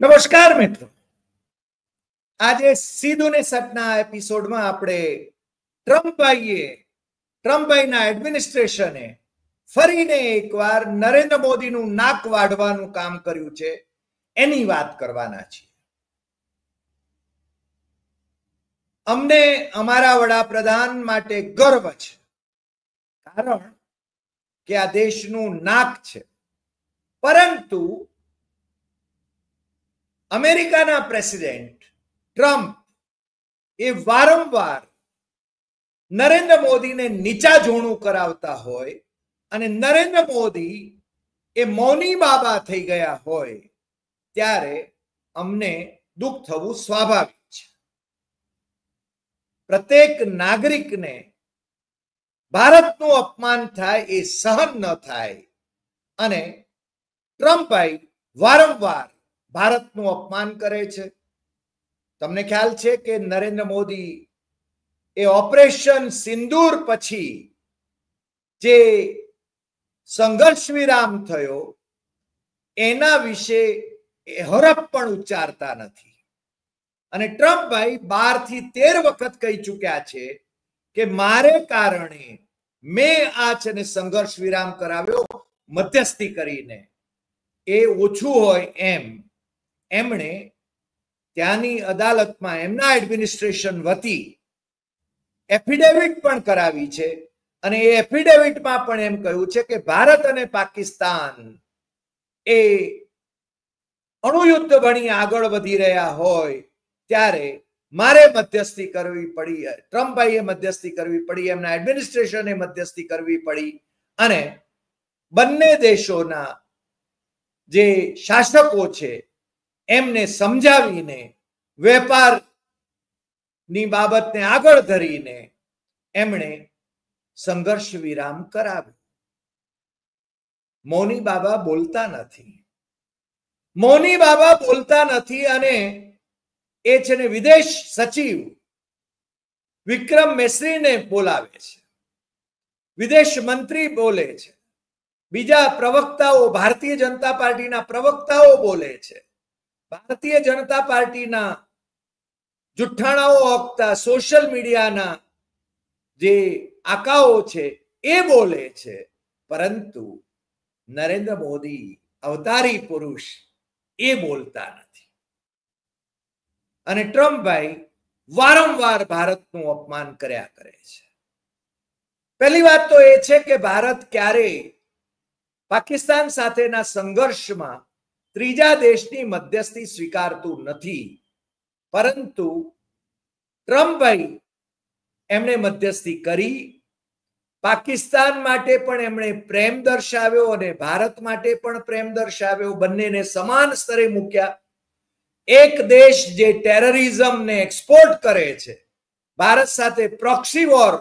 નમસ્કાર મિત્રો, આજે સીધું ને સટના એપિસોડમાં આપણે ટ્રમ્પભાઈના એડમિનિસ્ટ્રેશને ફરીને એકવાર નરેન્દ્ર મોદીનું નાક વાઢવાનું કામ કર્યું છે એની વાત કરવાના છીએ. અમને અમારા વડાપ્રધાન માટે ગર્વ છે, કારણ કે આ દેશનું નાક છે. પરંતુ અમેરિકાના પ્રેસિડેન્ટ ટ્રમ્પ એ વારંવાર નરેન્દ્ર મોદીને નીચા જોણું કરાવતા હોય અને નરેન્દ્ર મોદી એ મૌની બાબા થઈ ગયા હોય ત્યારે અમને દુઃખ થવું સ્વાભાવિક છે. પ્રત્યેક નાગરિકને ભારતનું અપમાન થાય એ સહન ન થાય અને ટ્રમ્પભાઈ વારંવાર ભારતનું અપમાન કરે છે. તમને ખ્યાલ છે કે નરેન્દ્ર મોદી એ ઓપરેશન સિંદૂર પછી જે સંઘર્ષ વિરામ થયો એના વિશે હરફ પણ ઉચ્ચારતા નથી. અને ટ્રમ્પભાઈ 12 થી 13 વખત કહી ચૂક્યા છે કે મારે કારણે મેં આ છે ને સંઘર્ષ વિરામ કરાવ્યો મધ્યસ્થી કરીને. એ ઓછું હોય એમ એમણે ત્યાંની અદાલતમાં એમના એડમિનિસ્ટ્રેશન વતી એફિડેવિટ પણ કરાવી છે અને એ એફિડેવિટમાં પણ એમ કહ્યું છે કે ભારત અને પાકિસ્તાન એ અણુયુદ્ધ ભણી આગળ વધી રહ્યા હોય ત્યારે મારે મધ્યસ્થી કરવી પડી, ટ્રમ્પભાઈએ મધ્યસ્થી કરવી પડી, એમના એડમિનિસ્ટ્રેશને મધ્યસ્થી કરવી પડી અને બંને દેશોના જે શાસકો છે એમને સમજાવીને વેપારની બાબતને આગળ ધરીને એમણે સંઘર્ષ વિરામ કરાવ્યો. મૌની બાબા બોલતા નથી અને એ છે ને વિદેશ સચિવ વિક્રમ મિસ્રીને બોલાવે છે, વિદેશ મંત્રી બોલે છે, બીજા પ્રવક્તાઓ, ભારતીય જનતા પાર્ટીના પ્રવક્તાઓ બોલે છે, ભારતીય જનતા પાર્ટીના જુઠ્ઠાણાઓ હકતા સોશિયલ મીડિયાના જે આકાઓ છે એ બોલે છે, પરંતુ નરેન્દ્ર મોદી અવતારી પુરુષ એ બોલતા નથી. અને ટ્રમ્પભાઈ વારંવાર ભારતનું અપમાન કર્યા કરે છે. પહેલી વાત તો એ છે કે ભારત ક્યારેય પાકિસ્તાન સાથેના સંઘર્ષમાં ત્રીજા દેશની મધ્યસ્થી સ્વીકારતું નથી, પરંતુ ટ્રમ્પભાઈ એમણે મધ્યસ્થી કરી. પાકિસ્તાન માટે પણ એમણે પ્રેમ દર્શાવ્યો અને ભારત માટે પણ પ્રેમ દર્શાવ્યો. બંનેને સમાન સ્તરે મૂક્યા. એક દેશ જે ટેરરિઝમને એક્સપોર્ટ કરે છે, ભારત સાથે પ્રોક્સી વોર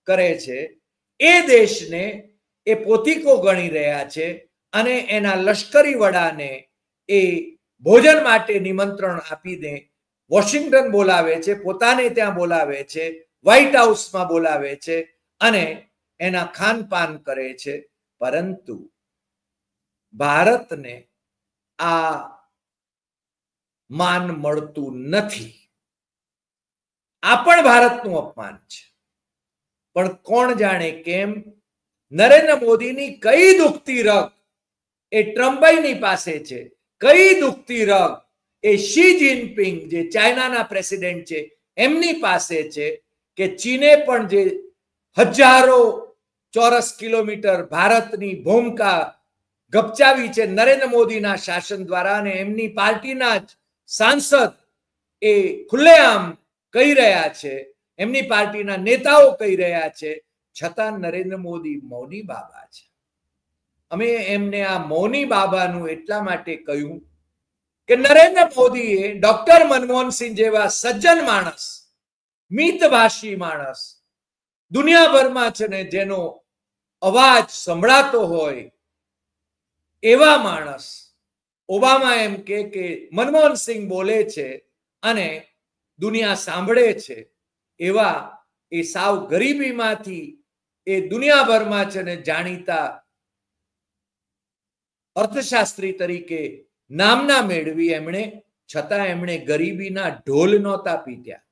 કરે છે, એ દેશને એ પોતીકો ગણી રહ્યા છે અને એના લશ્કરી વડાને એ ભોજન માટે નિમંત્રણ આપીને વોશિંગ્ટન બોલાવે છે, પોતાને ત્યાં બોલાવે છે, વ્હાઇટ હાઉસમાં બોલાવે છે અને એના ખાનપાન કરે છે. પરંતુ ભારતને આ માન મળતું નથી. આ પણ ભારતનું અપમાન છે. પણ કોણ જાણે કેમ નરેન્દ્ર મોદીની કઈ દુખતી રગ એ ટ્રમ્પભાઈની પાસે છે, કઈ દુખતી રગ એ શી જિનપિંગ જે ચાઇનાના પ્રેસિડેન્ટ છે એમની પાસે છે કે ચીને પણ જે હજારો ચોરસ કિલોમીટર ભારતની ભૂમિકા ગપચાવી છે નરેન્દ્ર મોદીના શાસન દ્વારા, અને એમની પાર્ટીના જ સાંસદ એ ખુલ્લેઆમ કહી રહ્યા છે, એમની પાર્ટીના નેતાઓ કહી રહ્યા છે, છતાં નરેન્દ્ર મોદી મૌની બાબા છે. અમે એમને આ મૌની બાબાનું એટલા માટે કહ્યું કે નરેન્દ્ર મોદીએ ડોક્ટર મનમોહનસિંહ જેવા સજ્જન માણસ, મિતભાષી માણસ, દુનિયાભરમાં છે ને જેનો અવાજ સંભળાતો હોય એવા માણસ, ઓબામા એમ કે મનમોહનસિંહ બોલે છે અને દુનિયા સાંભળે છે, એવા એ સાવ ગરીબીમાંથી એ દુનિયાભરમાં છે ને જાણીતા અર્થશાસ્ત્રી તરીકે નામના મેળવી એમણે, છતાં એમણે ગરીબીના ઢોલ નહોતા પીટ્યા.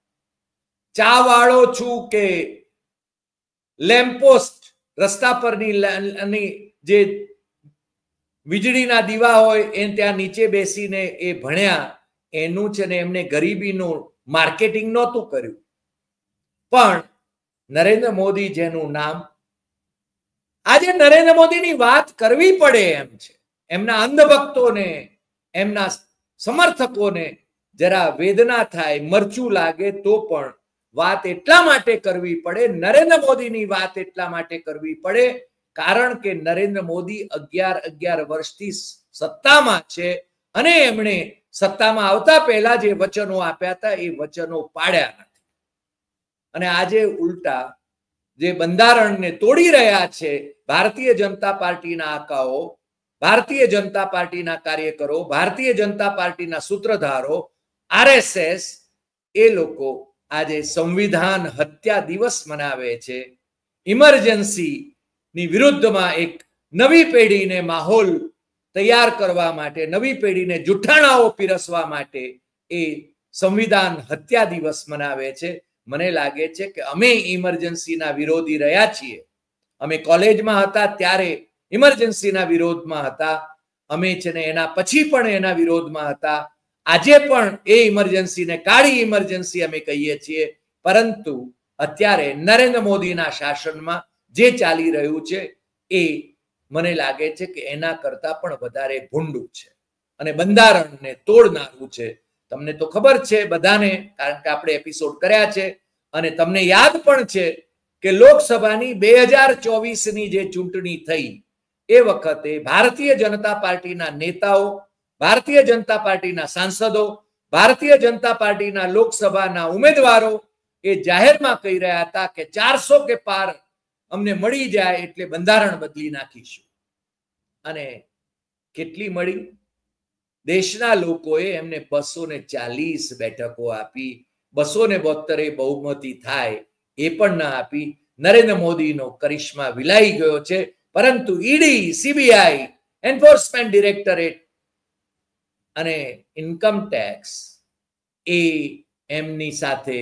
ચા વાળો છું કે લેમ્પોસ્ટ, રસ્તા પરની જે વીજળીના દીવા હોય એ ત્યાં નીચે બેસીને એ ભણ્યા, એનું છે ને એમને ગરીબીનું માર્કેટિંગ નહોતું કર્યું. પણ નરેન્દ્ર મોદી જેનું નામ, આજે નરેન્દ્ર મોદીની વાત કરવી પડે એમ છે. એમના અંધભક્તોને, એમના સમર્થકોને જરા વેદના થાય, મરચું લાગે તો પણ વાત એટલા માટે કરવી પડે, નરેન્દ્ર મોદીની વાત એટલા માટે કરવી પડે કારણ કે નરેન્દ્ર મોદી 11 વર્ષથી સત્તામાં છે અને એમણે સત્તામાં આવતા પહેલા જે વચનો આપ્યા હતા એ વચનો પાડ્યા નથી. અને આજે ઉલટા જે બંધારણને તોડી રહ્યા છે ભારતીય જનતા પાર્ટીના આકાઓ, ભારતીય જનતા પાર્ટીના કાર્યકરો, ભારતીય જનતા પાર્ટીના સૂત્રધારો, આરએસએસ, એ લોકો આજે સંવિધાન હત્યા દિવસ મનાવે છે. ઇમરજન્સીની વિરુદ્ધમાં એક નવી પેઢીને માહોલ તૈયાર કરવા માટે, નવી પેઢીને જુઠ્ઠાણાઓ પીરસવા માટે એ સંવિધાન હત્યા દિવસ મનાવે છે. મને લાગે છે કે અમે ઇમરજન્સીના વિરોધી રહ્યા છીએ. અમે કોલેજમાં હતા ત્યારે ઇમરજન્સીના વિરોધમાં હતા, અમે છે ને એના પછી પણ એના વિરોધમાં હતા, આજે પણ એ ઇમરજન્સીને કાળી ઇમરજન્સી અમે કહીએ છીએ. પરંતુ અત્યારે નરેન્દ્ર મોદીના શાસનમાં જે ચાલી રહ્યું છે એ મને લાગે છે કે એના કરતા પણ વધારે ભૂંડું છે અને બંધારણને તોડનારું છે. તમને તો ખબર છે બધાને, કારણ કે આપણે એપિસોડ કર્યા છે અને તમને યાદ પણ છે કે લોકસભાની 2024ની જે ચૂંટણી થઈ એ વખતે ભારતીય જનતા પાર્ટીના નેતાઓ, ભારતીય જનતા પાર્ટીના સાંસદો, ભારતીય જનતા પાર્ટીના લોકસભાના ઉમેદવારો એ જાહેરમાં કહી રહ્યા હતા કે 400 કે પાર અમને મળી જાય એટલે બંધારણ બદલી નાખીશું. અને કેટલી મળી? દેશના લોકોએ એમને 240 બેઠકો આપી. 272 બહુમતી થાય એ પણ ના આપી. નરેન્દ્ર મોદીનો કરિશ્મા વિલાઈ ગયો છે. પરંતુ ઈડી, સીબીઆઈ, એન્ફોર્સમેન્ટ ડિરેક્ટરેટ અને ઇન્કમ ટેક્સ એ એમની સાથે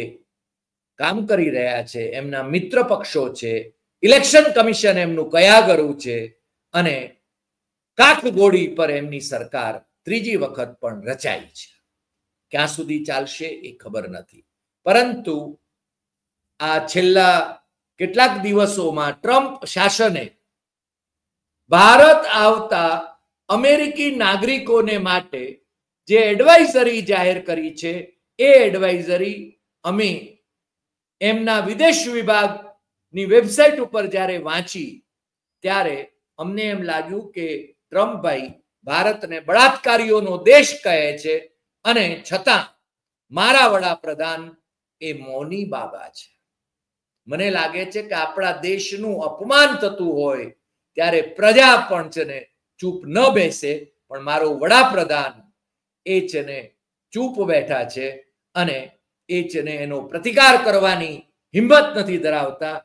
કામ કરી રહ્યા છે. એમના મિત્ર પક્ષો છે. ઇલેક્શન કમિશન એમનું કયાગરું છે અને કાકગોળી પર એમની સરકાર ત્રીજી વખત પણ રચાઈ છે. ક્યાં સુધી ચાલશે એ ખબર નથી. પરંતુ આ છેલ્લા કેટલાક દિવસોમાં ટ્રમ્પ શાસને ભારત આવતા અમેરિકી નાગરિકોને માટે જે એડવાઇઝરી જાહેર કરી છે એ એડવાઇઝરી અમે એમના વિદેશ વિભાગની વેબસાઇટ ઉપર જ્યારે વાંચી ત્યારે અમને એમ લાગ્યું કે ટ્રમ્પભાઈ ભારતને બળાત્કારીઓનો દેશ કહે છે અને છતાં મારા વડાપ્રધાન એ મૌની બાબા છે. મને લાગે છે કે આપણા દેશનું અપમાન થતું હોય ત્યારે પ્રજા પણ છે ને ચૂપ ન બેસે, પણ મારો વડાપ્રધાન એ છે ને ચૂપ બેઠા છે અને એ છે ને એનો પ્રતિકાર કરવાની હિંમત નથી ધરાવતા.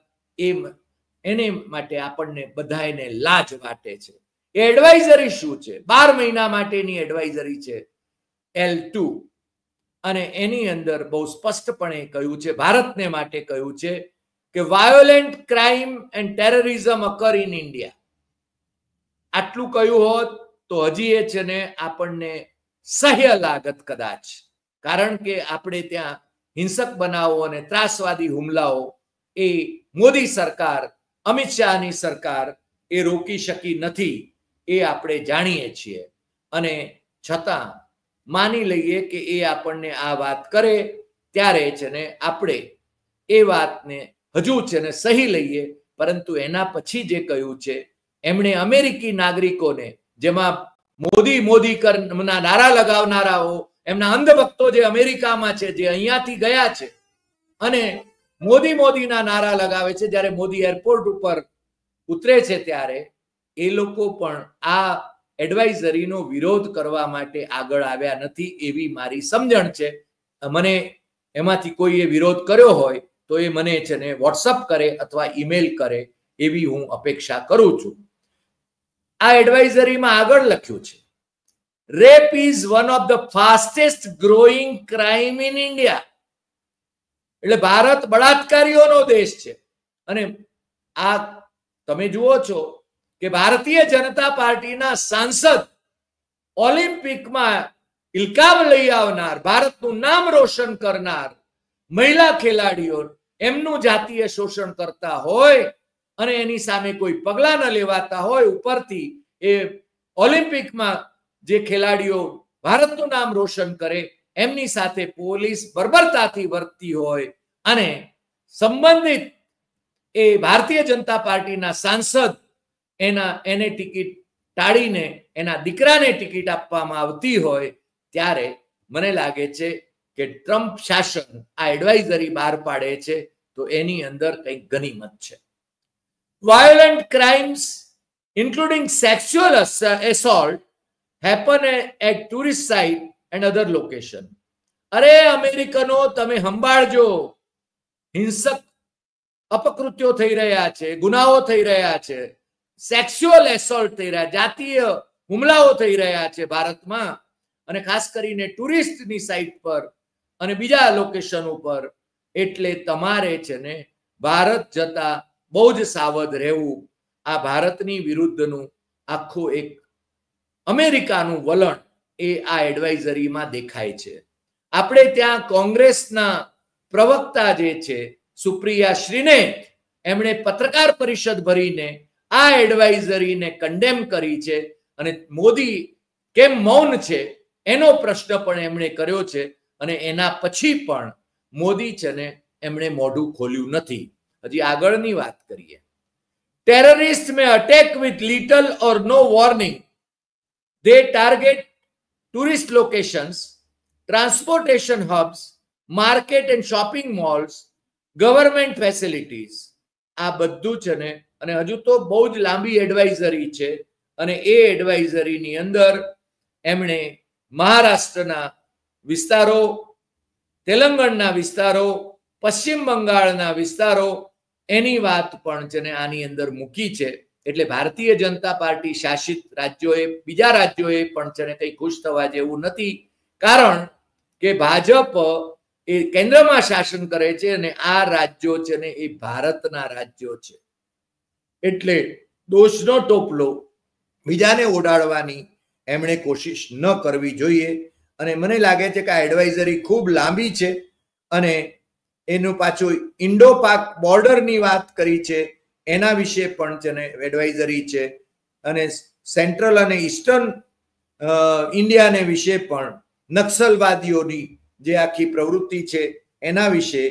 એને માટે આપણને બધાને લાજ વાટે છે. એ એડવાઇઝરી શું છે? 12 મહિના માટેની એડવાઇઝરી છે, L2, અને એની અંદર બહુ સ્પષ્ટપણે કહ્યું છે, ભારતને માટે કહ્યું છે કે વાયોલેન્ટ crime and terrorism અકર in India. આટલું કહ્યું હોત તો હજી એ છે ને આપણને સહ્ય લાગત કદાચ, કારણ કે આપણે ત્યાં હિંસક બનાવો અને ત્રાસવાદી હુમલાઓ એ મોદી સરકાર, અમિત શાહની સરકાર એ રોકી શકી નથી, એ આપણે જાણીએ છીએ. અને છતાં માની લઈએ કે એ આપણને આ વાત કરે ત્યારે છે ને આપણે એ વાતને હજુ છે ને સહી લઈએ. પરંતુ એના પછી જે કહ્યું છે એમણે અમેરિકી નાગરિકોને, જેમાં મોદી મોદી ના નારા લગાવનારાઓ, એમના અંધભક્તો જે અમેરિકામાં છે, જે અહીંયાથી ગયા છે અને મોદી મોદીના નારા લગાવે છે, જ્યારે મોદી એરપોર્ટ ઉપર ઉતરે છે ત્યારે એ લોકો પણ આ એડવાઇઝરીનો વિરોધ કરવા માટે આગળ આવ્યા નથી, એવી મારી સમજણ છે. મને એમાંથી કોઈએ વિરોધ કર્યો હોય તો એ મને છે ને વોટ્સઅપ કરે અથવા ઈમેલ કરે એવી હું અપેક્ષા કરું છું. આ એડવાઇઝરીમાં આગળ લખ્યું છે rape is one of the fastest growing crime in India. એટલે ભારત બળાત્કારીઓનો દેશ છે. અને આ તમે જુઓ છો કે ભારતીય જનતા પાર્ટીના સાંસદ ઓલિમ્પિકમાં ઇલકાબ લઈ આવનાર, ભારતનું નામ રોશન કરનાર મહિલા ખેલાડીઓ એમનું જાતીય શોષણ કરતા હોય અને એની સામે કોઈ પગલા ન લેવાતા હોય, ઉપરથી એ ઓલિમ્પિકમાં જે ખેલાડીઓ ભારતનું નામ રોશન કરે એમની સાથે પોલીસ બર્બરતાથી વર્તતી હોય અને સંબંધિત એ ભારતીય જનતા પાર્ટીના સાંસદ એને ટિકિટ ટાળીને એના દીકરાને ટિકિટ આપવામાં આવતી હોય, ત્યારે મને લાગે છે કે ટ્રમ્પ શાસન આ એડવાઇઝરી બહાર પાડે છે તો એની અંદર કંઈક ગનીમત છે. Violent crimes including sexual assault happen at tourist site and other location. અરે અમેરિકનો તમે સંભાળજો, હિંસક અપકૃત્યો થઈ રહ્યા છે, ગુનાઓ થઈ રહ્યા છે, સેક્સ્યુઅલ એસોલ્ટ થઈ રહ્યા, જાતીય હુમલાઓ થઈ રહ્યા છે ભારતમાં, અને ખાસ કરીને ટુરિસ્ટની સાઇટ પર અને બીજા લોકેશન ઉપર. એટલે તમારે છે ને ભારત જતા બહુ જ સાવધ રહેવું. આ ભારતની વિરુદ્ધનું આખું એક અમેરિકાનું વલણ એ આ એડવાઇઝરીમાં દેખાય છે. આપણે ત્યાં કોંગ્રેસના પ્રવક્તા જે છે સુપ્રિયા શ્રીનેથ, એમણે પત્રકાર પરિષદ ભરીને આ એડવાઇઝરીને કન્ડેમ કરી છે અને મોદી કેમ મૌન છે એનો પ્રશ્ન પણ એમણે કર્યો છે. અને એના પછી પણ મોદી છે ને એમણે મોઢું ખોલ્યું નથી. હજી આગળની વાત કરીએ. Terrorist may attack with little or no warning. They target tourist locations, transportation hubs, market and shopping malls, government facilities. આ બધું છે ને, અને હજુ તો બહુ જ લાંબી એડવાઇઝરી છે. અને એ એડવાઇઝરીની અંદર એમણે મહારાષ્ટ્રના વિસ્તારો, તેલંગાણાના વિસ્તારો, પશ્ચિમ બંગાળના વિસ્તારો એની વાત પણ છે ને આની અંદર મૂકી છે. એટલે ભારતીય જનતા પાર્ટી શાસિત રાજ્યોએ, બીજા રાજ્યોએ પણ છે ને કંઈ ખુશ થવા જેવું નથી. કારણ કે ભાજપ એ કેન્દ્રમાં શાસન કરે છે અને આ રાજ્યો છે ને એ ભારતના રાજ્યો છે. એટલે દોષનો ટોપલો બીજાને ઓડાડવાની એમણે કોશિશ ન કરવી જોઈએ. અને મને લાગે છે કે આ એડવાઇઝરી ખૂબ લાંબી છે અને એનું પાછું ઇન્ડો પાક બોર્ડરની વાત કરી છે, એના વિશે પણ છે ને એડવાઇઝરી છે. અને સેન્ટ્રલ અને ઈસ્ટર્ન ઇન્ડિયાને વિશે પણ નક્સલવાદીઓની જે આખી પ્રવૃત્તિ છે એના વિશે,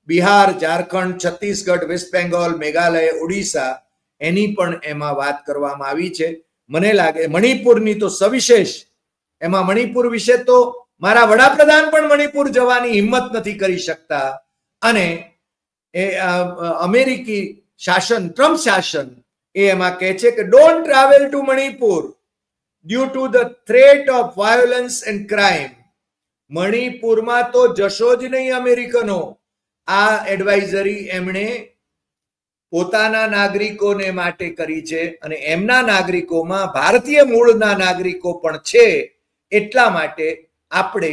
બિહાર, ઝારખંડ, છત્તીસગઢ, વેસ્ટ બેંગોલ, મેઘાલય, ઓડિશા એની પણ એમાં વાત કરવામાં આવી છે. મને લાગે મણિપુરની તો સવિશેષ, એમાં મણિપુર વિશે તો મારા વડાપ્રધાન પણ મણિપુર જવાની હિંમત નથી કરી શકતા. અને એ અમેરિકી શાસન, ટ્રમ્પ શાસન એ એમાં કહે છે કે don't travel to Manipur due to the threat of violence and crime. મણિપુરમાં તો જશો જ નહીં અમેરિકનો. આ એડવાઇઝરી એમણે પોતાના નાગરિકોને માટે કરી છે અને એમના નાગરિકોમાં ભારતીય મૂળના નાગરિકો પણ છે. એટલા માટે આપણે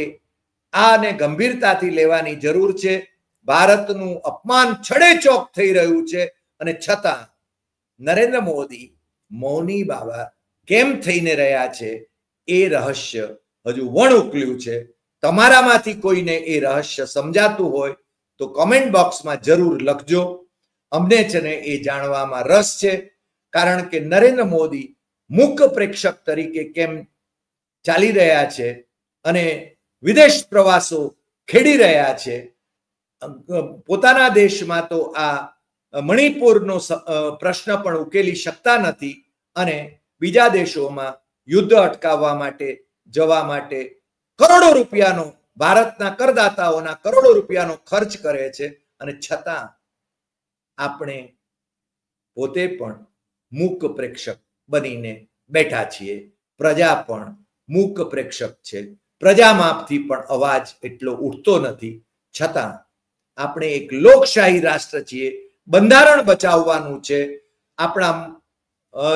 આને ગંભીરતાથી લેવાની જરૂર છે. ભારતનું અપમાન છડેચોક થઈ રહ્યું છે અને છતાં નરેન્દ્ર મોદી મૌની બાબા કેમ થઈને રહ્યા છે એ રહસ્ય હજુ વણ ઉકલ્યું છે. તમારામાંથી કોઈને એ રહસ્ય સમજાતું હોય તો કોમેન્ટ બોક્સમાં જરૂર લખજો. અમને છે ને એ જાણવામાં રસ છે. કારણ કે નરેન્દ્ર મોદી મુખ્ય પ્રેક્ષક તરીકે કેમ ચાલી રહ્યા છે અને વિદેશ પ્રવાસો ખેડી રહ્યા છે. પોતાના દેશમાં તો આ મણિપુરનો પ્રશ્ન પણ ઉકેલી શકતા નથી અને બીજા દેશોમાં યુદ્ધ અટકાવવા માટે જવા માટે કરોડો રૂપિયાનો, ભારતના કરદાતાઓના કરોડો રૂપિયાનો ખર્ચ કરે છે. અને છતાં આપણે પોતે પણ મૂક પ્રેક્ષક બનીને બેઠા છીએ. પ્રજા પણ મૂક પ્રેક્ષક છે. પ્રજામાંથી પણ અવાજ એટલો ઉઠતો નથી. છતાં આપણે એક લોકશાહી રાષ્ટ્ર છીએ. બંધારણ બચાવવાનું છે. આપણા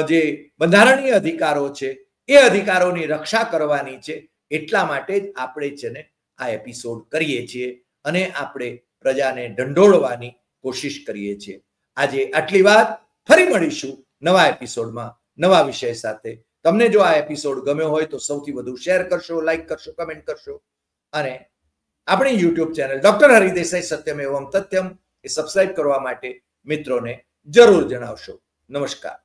જે બંધારણીય અધિકારો છે એ અધિકારોની રક્ષા કરવાની છે. એટલા માટે જ આપણે છે ને આ એપિસોડ કરીએ છીએ અને આપણે પ્રજાને ઢંઢોળવાની કોશિશ કરીએ છીએ. આજે આટલી વાત. ફરી મળીશું નવા એપિસોડમાં નવા વિષય સાથે. તમને જો આ એપિસોડ ગમ્યો હોય તો સૌથી વધુ શેર કરશો, લાઈક કરશો, કમેન્ટ કરશો અને આપણી YouTube channel doctor Hari Desai Satyam એવમ તથ્યમ એ સબસ્ક્રાઇબ કરવા માટે મિત્રોને જરૂર જણાવશો. નમસ્કાર.